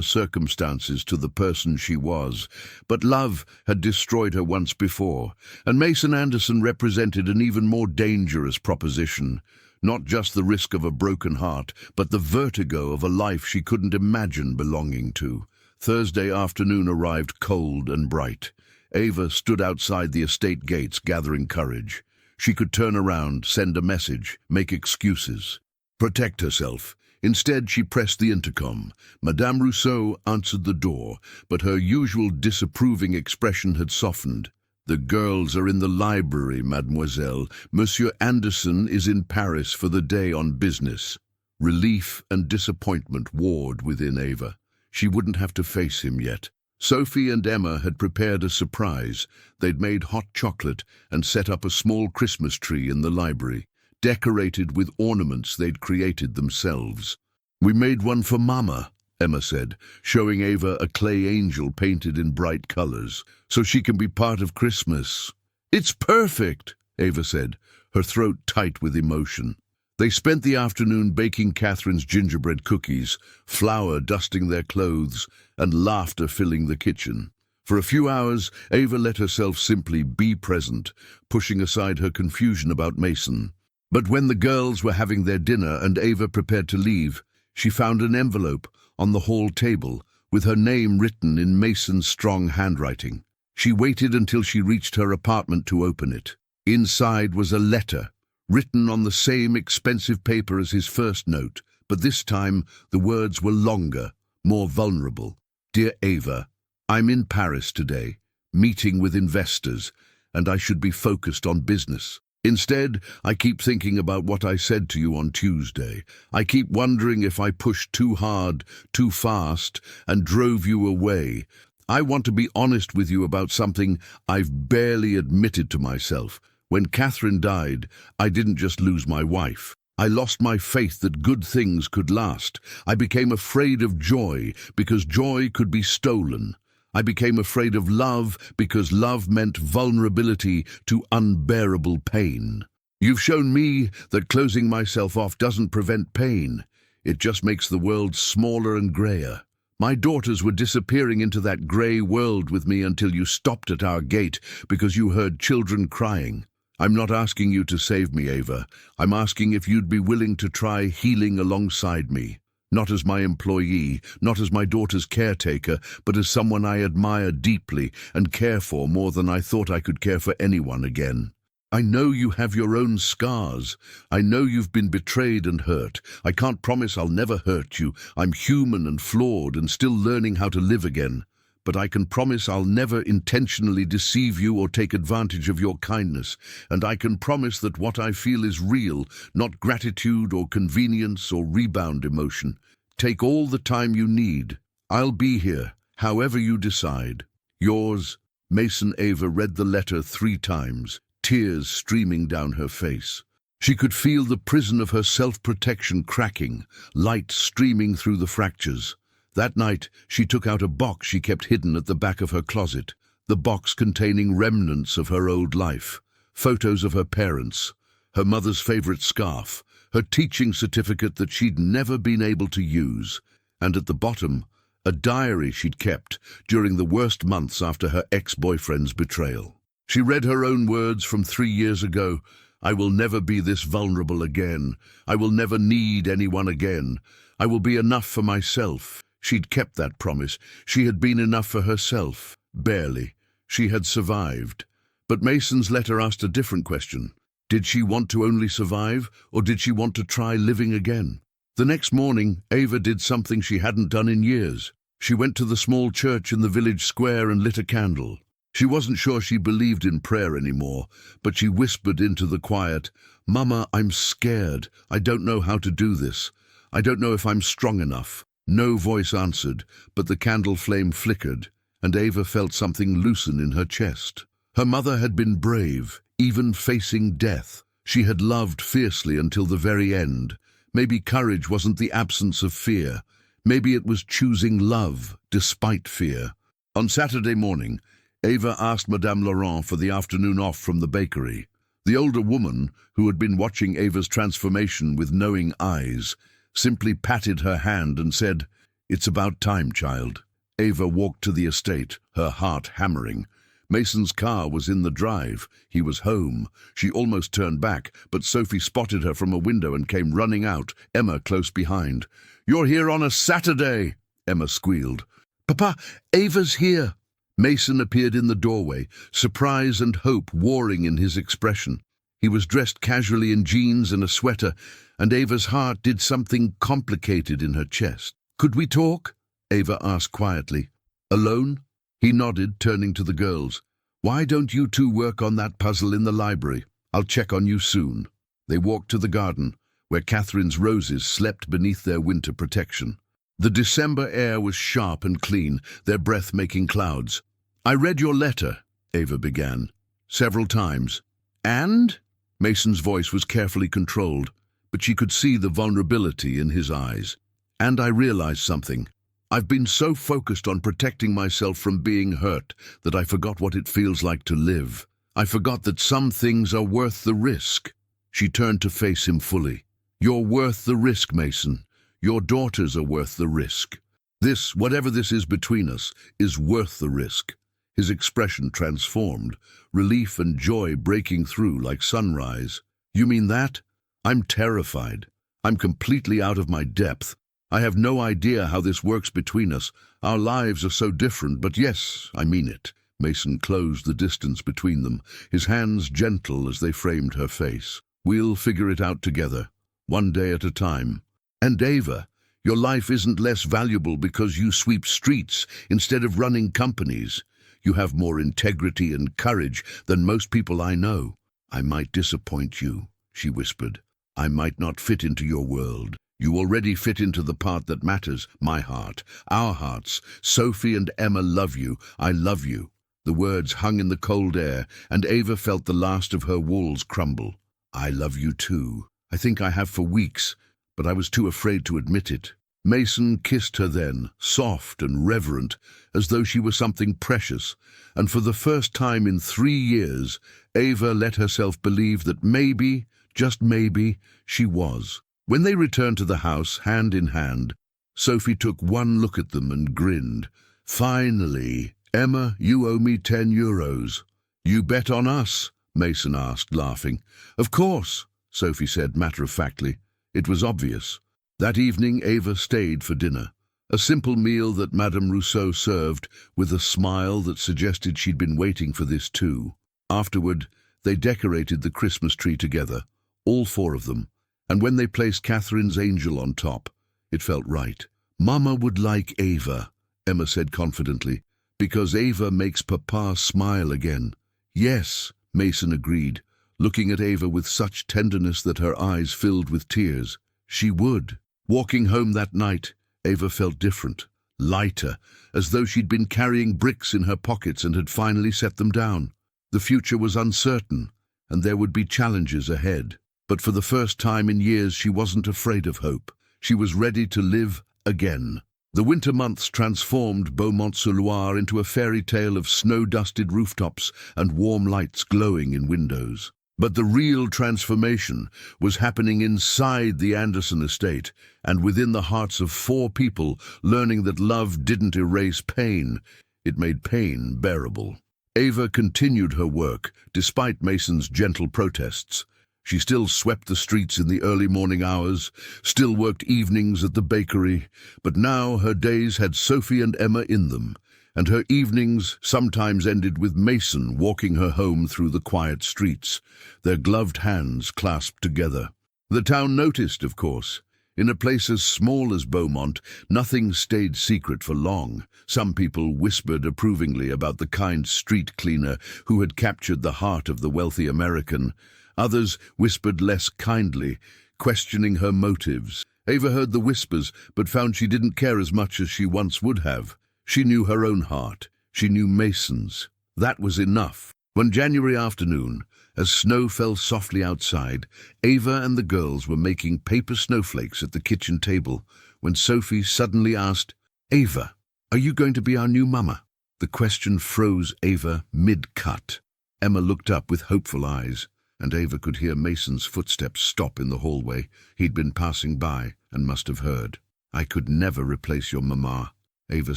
circumstances to the person she was. But love had destroyed her once before, and Mason Anderson represented an even more dangerous proposition. Not just the risk of a broken heart, but the vertigo of a life she couldn't imagine belonging to. Thursday afternoon arrived cold and bright. Ava stood outside the estate gates gathering courage. She could turn around, send a message, make excuses, protect herself. Instead, she pressed the intercom. Madame Rousseau answered the door, but her usual disapproving expression had softened. The girls are in the library, mademoiselle. Monsieur Anderson is in Paris for the day on business. Relief and disappointment warred within Ava. She wouldn't have to face him yet. Sophie and Emma had prepared a surprise. They'd made hot chocolate and set up a small Christmas tree in the library, decorated with ornaments they'd created themselves. We made one for Mama, Emma said, showing Ava a clay angel painted in bright colors, so she can be part of Christmas. It's perfect, Ava said, her throat tight with emotion. They spent the afternoon baking Catherine's gingerbread cookies, flour dusting their clothes, and laughter filling the kitchen. For a few hours, Ava let herself simply be present, pushing aside her confusion about Mason. But when the girls were having their dinner and Ava prepared to leave, she found an envelope on the hall table with her name written in Mason's strong handwriting. She waited until she reached her apartment to open it. Inside was a letter, written on the same expensive paper as his first note, but this time the words were longer, more vulnerable. Dear Ava, I'm in Paris today, meeting with investors, and I should be focused on business. Instead, I keep thinking about what I said to you on Tuesday. I keep wondering if I pushed too hard, too fast, and drove you away. I want to be honest with you about something I've barely admitted to myself. When Catherine died, I didn't just lose my wife. I lost my faith that good things could last. I became afraid of joy because joy could be stolen. I became afraid of love because love meant vulnerability to unbearable pain. You've shown me that closing myself off doesn't prevent pain. It just makes the world smaller and grayer. My daughters were disappearing into that grey world with me until you stopped at our gate because you heard children crying. I'm not asking you to save me, Ava. I'm asking if you'd be willing to try healing alongside me. Not as my employee, not as my daughter's caretaker, but as someone I admire deeply and care for more than I thought I could care for anyone again. I know you have your own scars. I know you've been betrayed and hurt. I can't promise I'll never hurt you. I'm human and flawed and still learning how to live again. But I can promise I'll never intentionally deceive you or take advantage of your kindness. And I can promise that what I feel is real, not gratitude or convenience or rebound emotion. Take all the time you need. I'll be here, however you decide. Yours, Mason. Ava read the letter 3 times, tears streaming down her face. She could feel the prison of her self-protection cracking, light streaming through the fractures. That night, she took out a box she kept hidden at the back of her closet, the box containing remnants of her old life, photos of her parents, her mother's favorite scarf, her teaching certificate that she'd never been able to use, and at the bottom, a diary she'd kept during the worst months after her ex-boyfriend's betrayal. She read her own words from 3 years ago. I will never be this vulnerable again. I will never need anyone again. I will be enough for myself. She'd kept that promise. She had been enough for herself. Barely. She had survived. But Mason's letter asked a different question. Did she want to only survive, or did she want to try living again? The next morning, Ava did something she hadn't done in years. She went to the small church in the village square and lit a candle. She wasn't sure she believed in prayer anymore, but she whispered into the quiet, "Mama, I'm scared. I don't know how to do this. I don't know if I'm strong enough." No voice answered, but the candle flame flickered, and Ava felt something loosen in her chest. Her mother had been brave, even facing death. She had loved fiercely until the very end. Maybe courage wasn't the absence of fear. Maybe it was choosing love despite fear. On Saturday morning, Ava asked Madame Laurent for the afternoon off from the bakery. The older woman, who had been watching Ava's transformation with knowing eyes, simply patted her hand and said, "It's about time, child." Ava walked to the estate, her heart hammering. Mason's car was in the drive. He was home. She almost turned back, but Sophie spotted her from a window and came running out, Emma close behind. "You're here on a Saturday," Emma squealed. "Papa, Ava's here." Mason appeared in the doorway, surprise and hope warring in his expression. He was dressed casually in jeans and a sweater, and Ava's heart did something complicated in her chest. "Could we talk?" Ava asked quietly. "Alone?" He nodded, turning to the girls. "Why don't you two work on that puzzle in the library? I'll check on you soon." They walked to the garden, where Catherine's roses slept beneath their winter protection. The December air was sharp and clean, their breath making clouds. "I read your letter," Ava began, "several times." "And?" Mason's voice was carefully controlled, but she could see the vulnerability in his eyes. "And I realized something. I've been so focused on protecting myself from being hurt that I forgot what it feels like to live. I forgot that some things are worth the risk." She turned to face him fully. "You're worth the risk, Mason. Your daughters are worth the risk. This, whatever this is between us, is worth the risk. His expression transformed, relief and joy breaking through like sunrise. "You mean that? I'm terrified. I'm completely out of my depth. I have no idea how this works between us. Our lives are so different, but yes, I mean it." Mason closed the distance between them, his hands gentle as they framed her face. "We'll figure it out together, one day at a time. And Ava, your life isn't less valuable because you sweep streets instead of running companies. You have more integrity and courage than most people I know." "I might disappoint you," she whispered. "I might not fit into your world. You already fit into the part that matters, my heart, our hearts. Sophie and Emma love you. I love you." The words hung in the cold air, and Ava felt the last of her walls crumble. "I love you too. I think I have for weeks, but I was too afraid to admit it." Mason kissed her then, soft and reverent, as though she were something precious, and for the first time in 3 years, Ava let herself believe that maybe, just maybe, she was. When they returned to the house, hand in hand, Sophie took one look at them and grinned. "Finally, Emma, you owe me €10. You bet on us?" Mason asked, laughing. "Of course," Sophie said matter-of-factly. It was obvious. That evening Ava stayed for dinner, a simple meal that Madame Rousseau served, with a smile that suggested she'd been waiting for this too. Afterward, they decorated the Christmas tree together, all 4 of them, and when they placed Catherine's angel on top, it felt right. "Mama would like Ava," Emma said confidently, "because Ava makes Papa smile again." "Yes," Mason agreed, looking at Ava with such tenderness that her eyes filled with tears. "She would." Walking home that night, Ava felt different, lighter, as though she'd been carrying bricks in her pockets and had finally set them down. The future was uncertain, and there would be challenges ahead. But for the first time in years, she wasn't afraid of hope. She was ready to live again. The winter months transformed Beaumont-sur-Loire into a fairy tale of snow-dusted rooftops and warm lights glowing in windows. But the real transformation was happening inside the Anderson estate and within the hearts of 4 people learning that love didn't erase pain. It made pain bearable. Ava continued her work, despite Mason's gentle protests. She still swept the streets in the early morning hours, still worked evenings at the bakery, but now her days had Sophie and Emma in them, and her evenings sometimes ended with Mason walking her home through the quiet streets, their gloved hands clasped together. The town noticed, of course. In a place as small as Beaumont, nothing stayed secret for long. Some people whispered approvingly about the kind street cleaner who had captured the heart of the wealthy American. Others whispered less kindly, questioning her motives. Ava heard the whispers, but found she didn't care as much as she once would have. She knew her own heart. She knew Mason's. That was enough. One January afternoon, as snow fell softly outside, Ava and the girls were making paper snowflakes at the kitchen table when Sophie suddenly asked, "Ava, are you going to be our new mama?" The question froze Ava mid-cut. Emma looked up with hopeful eyes, and Ava could hear Mason's footsteps stop in the hallway. He'd been passing by and must have heard. "I could never replace your mama," Ava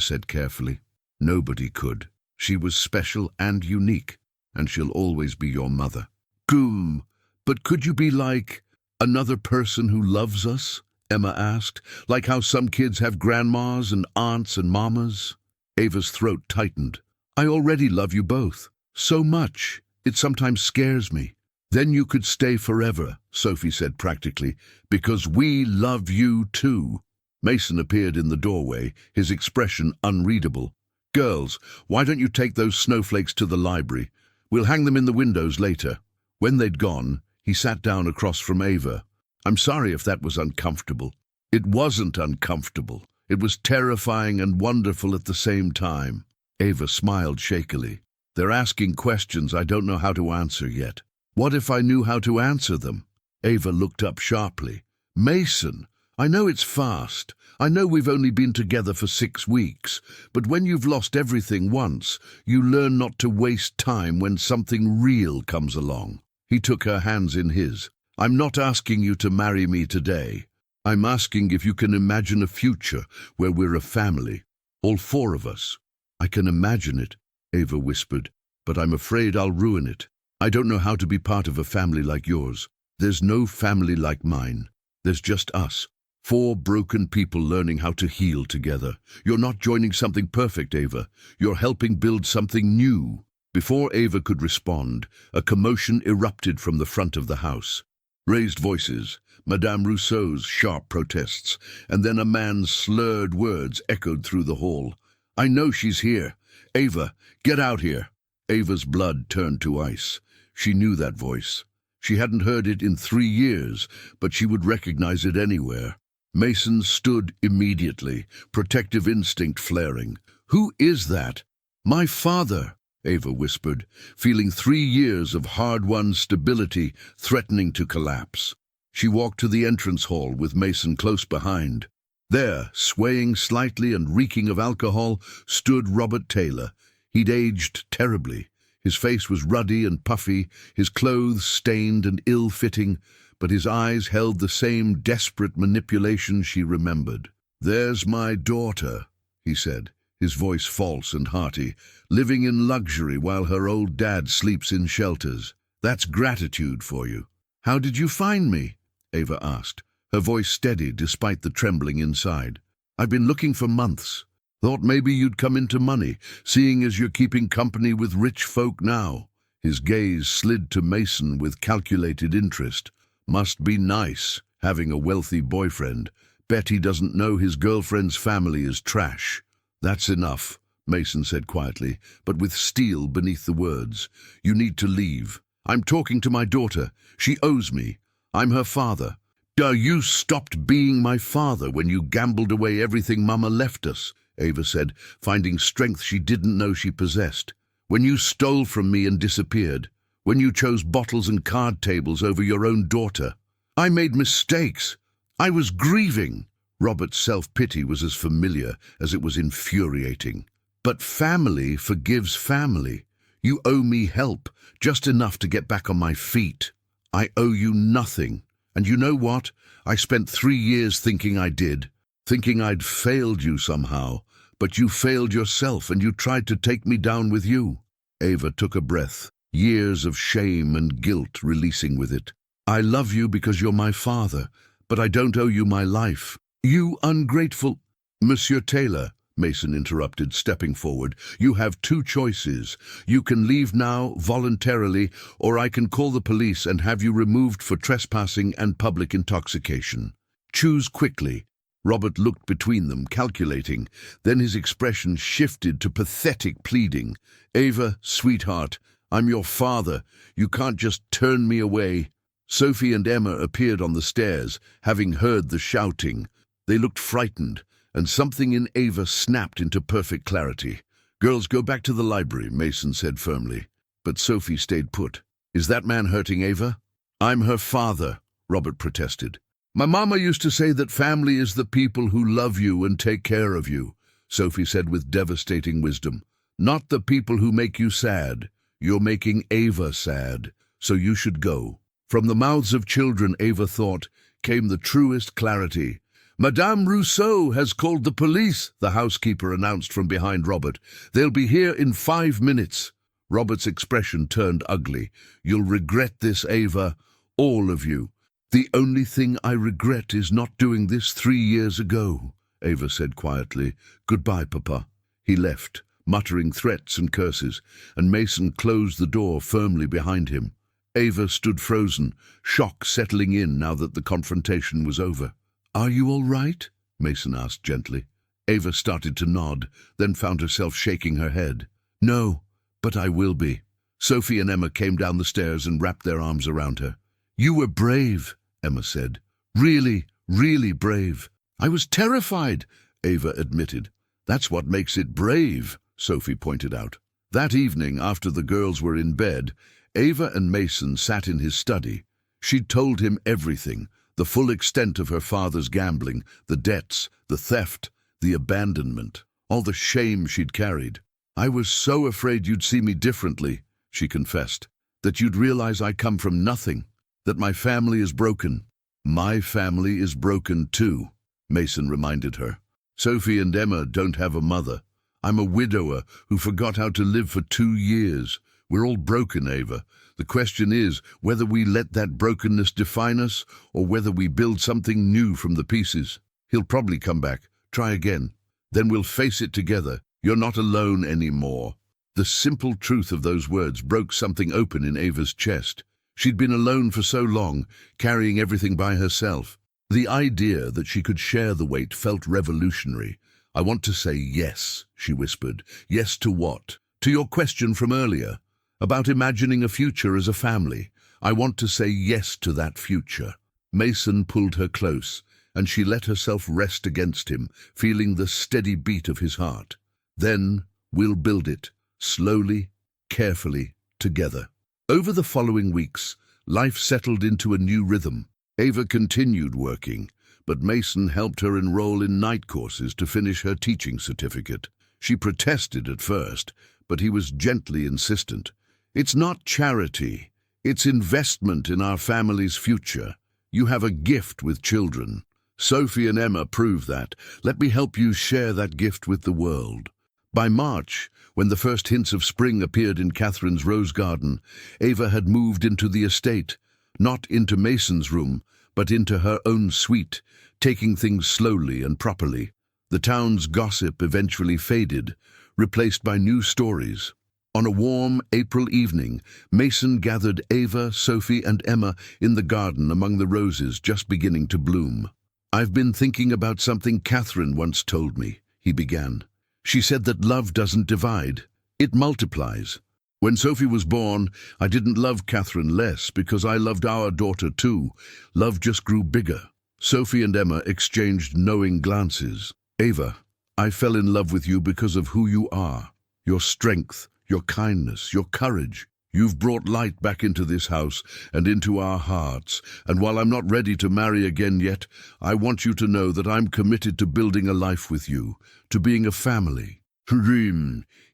said carefully. "Nobody could. She was special and unique, and she'll always be your mother." "Goom, but could you be like another person who loves us?" Emma asked. "Like how some kids have grandmas and aunts and mamas?" Ava's throat tightened. "I already love you both. So much. It sometimes scares me." "Then you could stay forever," Sophie said practically, "because we love you too." Mason appeared in the doorway, his expression unreadable. "Girls, why don't you take those snowflakes to the library? We'll hang them in the windows later." When they'd gone, he sat down across from Ava. "I'm sorry if that was uncomfortable." It wasn't uncomfortable. It was terrifying and wonderful at the same time. Ava smiled shakily. "They're asking questions I don't know how to answer yet." "What if I knew how to answer them?" Ava looked up sharply. "Mason, I know it's fast. I know we've only been together for 6 weeks, but when you've lost everything once, you learn not to waste time when something real comes along." He took her hands in his. "I'm not asking you to marry me today. I'm asking if you can imagine a future where we're a family, all 4 of us." "I can imagine it," Ava whispered, "but I'm afraid I'll ruin it. I don't know how to be part of a family like yours. There's no family like mine. There's just us. 4 broken people learning how to heal together. You're not joining something perfect, Ava. You're helping build something new." Before Ava could respond, a commotion erupted from the front of the house. Raised voices, Madame Rousseau's sharp protests, and then a man's slurred words echoed through the hall. "I know she's here. Ava, get out here." Ava's blood turned to ice. She knew that voice. She hadn't heard it in 3 years, but she would recognize it anywhere. Mason stood immediately, protective instinct flaring. "Who is that?" "My father," Ava whispered, feeling 3 years of hard-won stability threatening to collapse. She walked to the entrance hall with Mason close behind. There, swaying slightly and reeking of alcohol, stood Robert Taylor. He'd aged terribly. His face was ruddy and puffy, his clothes stained and ill-fitting, but his eyes held the same desperate manipulation she remembered. "There's my daughter," he said, his voice false and hearty, "living in luxury while her old dad sleeps in shelters. That's gratitude for you." "How did you find me?" Ava asked, her voice steady despite the trembling inside. "I've been looking for months. Thought maybe you'd come into money, seeing as you're keeping company with rich folk now." His gaze slid to Mason with calculated interest. "Must be nice, having a wealthy boyfriend. Bet he doesn't know his girlfriend's family is trash." "That's enough," Mason said quietly, but with steel beneath the words. "You need to leave. I'm talking to my daughter. She owes me. I'm her father." "Duh, you stopped being my father when you gambled away everything Mama left us," Ava said, finding strength she didn't know she possessed. "When you stole from me and disappeared. When you chose bottles and card tables over your own daughter. I made mistakes. I was grieving." Robert's self-pity was as familiar as it was infuriating. "But family forgives family. You owe me help, just enough to get back on my feet. I owe you nothing. And you know what? I spent 3 years thinking I did, thinking I'd failed you somehow. But you failed yourself, and you tried to take me down with you." Ava took a breath, years of shame and guilt releasing with it. "I love you because you're my father, but I don't owe you my life." "You ungrateful—" "Monsieur Taylor," Mason interrupted, stepping forward, "you have 2 choices. You can leave now, voluntarily, or I can call the police and have you removed for trespassing and public intoxication. Choose quickly." Robert looked between them, calculating. Then his expression shifted to pathetic pleading. "Ava, sweetheart, I'm your father. You can't just turn me away." Sophie and Emma appeared on the stairs, having heard the shouting. They looked frightened, and something in Ava snapped into perfect clarity. "Girls, go back to the library," Mason said firmly. But Sophie stayed put. "Is that man hurting Ava?" "I'm her father," Robert protested. "My mama used to say that family is the people who love you and take care of you," Sophie said with devastating wisdom. "Not the people who make you sad. You're making Ava sad, so you should go." From the mouths of children, Ava thought, came the truest clarity. "Madame Rousseau has called the police," the housekeeper announced from behind Robert. "They'll be here in 5 minutes." Robert's expression turned ugly. "You'll regret this, Ava. All of you." "The only thing I regret is not doing this 3 years ago," Ava said quietly. "Goodbye, Papa." He left, muttering threats and curses, and Mason closed the door firmly behind him. Ava stood frozen, shock settling in now that the confrontation was over. "Are you all right?" Mason asked gently. Ava started to nod, then found herself shaking her head. "No, but I will be." Sophie and Emma came down the stairs and wrapped their arms around her. "You were brave," Emma said. "Really, really brave." "I was terrified," Ava admitted. "That's what makes it brave," Sophie pointed out. That evening, after the girls were in bed, Ava and Mason sat in his study. She'd told him everything, the full extent of her father's gambling, the debts, the theft, the abandonment, all the shame she'd carried. "I was so afraid you'd see me differently," she confessed, "that you'd realize I come from nothing, that my family is broken." "My family is broken too," Mason reminded her. "Sophie and Emma don't have a mother. I'm a widower who forgot how to live for 2 years. We're all broken, Ava. The question is whether we let that brokenness define us or whether we build something new from the pieces. He'll probably come back. Try again. Then we'll face it together. You're not alone anymore. The simple truth of those words broke something open in Ava's chest. She'd been alone for so long, carrying everything by herself. The idea that she could share the weight felt revolutionary. I want to say yes, she whispered. Yes to what? To your question from earlier, about imagining a future as a family. I want to say yes to that future. Mason pulled her close, and she let herself rest against him, feeling the steady beat of his heart. Then we'll build it, slowly, carefully, together. Over the following weeks, life settled into a new rhythm. Ava continued working, but Mason helped her enroll in night courses to finish her teaching certificate. She protested at first, but he was gently insistent. It's not charity, it's investment in our family's future. You have a gift with children. Sophie and Emma prove that. Let me help you share that gift with the world. By March, when the first hints of spring appeared in Catherine's rose garden, Ava had moved into the estate, not into Mason's room, but into her own suite, taking things slowly and properly. The town's gossip eventually faded, replaced by new stories. On a warm April evening, Mason gathered Ava, Sophie, and Emma in the garden among the roses just beginning to bloom. "I've been thinking about something Catherine once told me," he began. "She said that love doesn't divide, it multiplies. When Sophie was born, I didn't love Catherine less because I loved our daughter too. Love just grew bigger." Sophie and Emma exchanged knowing glances. "Ava, I fell in love with you because of who you are. Your strength, your kindness, your courage. You've brought light back into this house and into our hearts, and while I'm not ready to marry again yet, I want you to know that I'm committed to building a life with you, to being a family."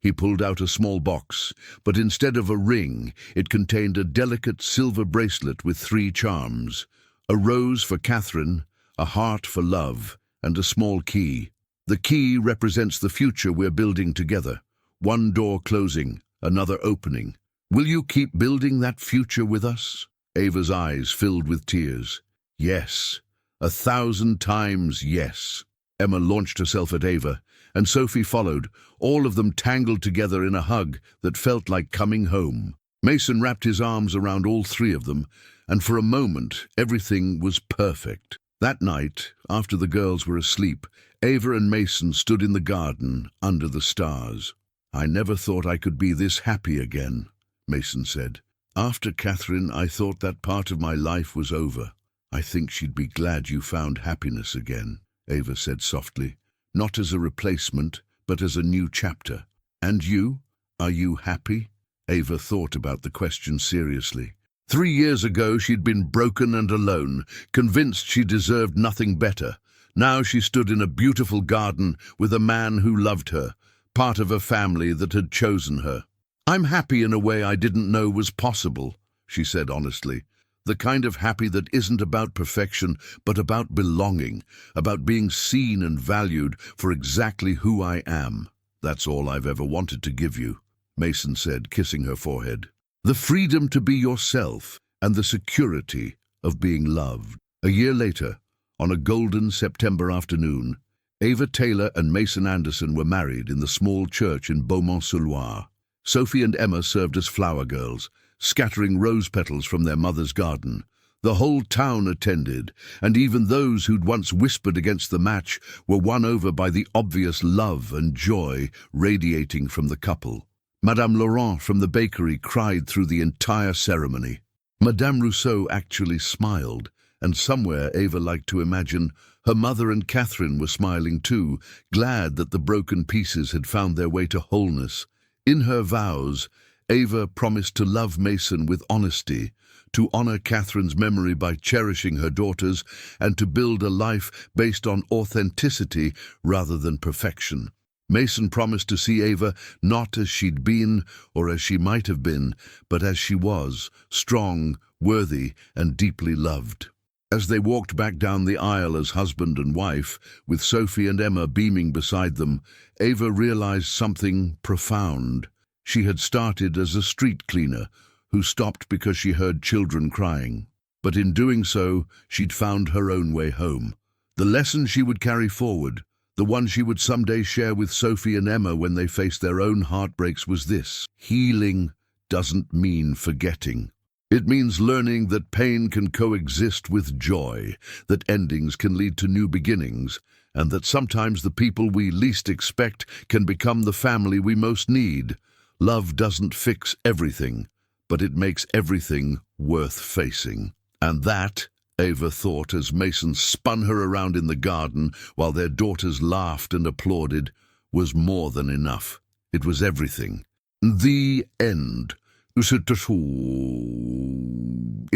He pulled out a small box, but instead of a ring, it contained a delicate silver bracelet with 3 charms. A rose for Catherine, a heart for love, and a small key. The key represents the future we're building together. One door closing, another opening. Will you keep building that future with us? Ava's eyes filled with tears. Yes, 1,000 times yes. Emma launched herself at Ava, and Sophie followed, all of them tangled together in a hug that felt like coming home. Mason wrapped his arms around all 3 of them, and for a moment everything was perfect. That night, after the girls were asleep, Ava and Mason stood in the garden under the stars. "I never thought I could be this happy again," Mason said. "After Catherine, I thought that part of my life was over. I think she'd be glad you found happiness again," Ava said softly. "Not as a replacement, but as a new chapter. And you? Are you happy?" Ava thought about the question seriously. 3 years ago, she'd been broken and alone, convinced she deserved nothing better. Now she stood in a beautiful garden with a man who loved her, part of a family that had chosen her. "I'm happy in a way I didn't know was possible," she said honestly. "The kind of happy that isn't about perfection, but about belonging, about being seen and valued for exactly who I am. That's all I've ever wanted to give you," Mason said, kissing her forehead. "The freedom to be yourself and the security of being loved." A year later, on a golden September afternoon, Ava Taylor and Mason Anderson were married in the small church in Beaumont-sur-Loire. Sophie and Emma served as flower girls, scattering rose petals from their mother's garden. The whole town attended, and even those who'd once whispered against the match were won over by the obvious love and joy radiating from the couple. Madame Laurent from the bakery cried through the entire ceremony. Madame Rousseau actually smiled, and somewhere Ava liked to imagine her mother and Catherine were smiling too, glad that the broken pieces had found their way to wholeness. In her vows, Ava promised to love Mason with honesty, to honor Catherine's memory by cherishing her daughters, and to build a life based on authenticity rather than perfection. Mason promised to see Ava not as she'd been or as she might have been, but as she was, strong, worthy, and deeply loved. As they walked back down the aisle as husband and wife, with Sophie and Emma beaming beside them, Ava realized something profound. She had started as a street cleaner who stopped because she heard children crying. But in doing so, she'd found her own way home. The lesson she would carry forward, the one she would someday share with Sophie and Emma when they faced their own heartbreaks, was this: healing doesn't mean forgetting. It means learning that pain can coexist with joy, that endings can lead to new beginnings, and that sometimes the people we least expect can become the family we most need. Love doesn't fix everything, but it makes everything worth facing. And that, Ava thought as Mason spun her around in the garden while their daughters laughed and applauded, was more than enough. It was everything. The end. In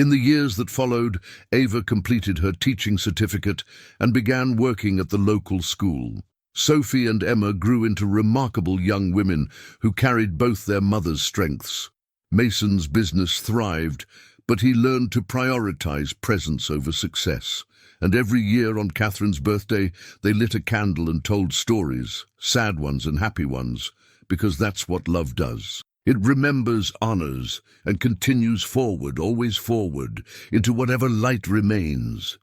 the years that followed, Ava completed her teaching certificate and began working at the local school. Sophie and Emma grew into remarkable young women who carried both their mothers' strengths. Mason's business thrived, but he learned to prioritize presence over success. And every year on Catherine's birthday, they lit a candle and told stories, sad ones and happy ones, because that's what love does. It remembers, honors, and continues forward, always forward, into whatever light remains.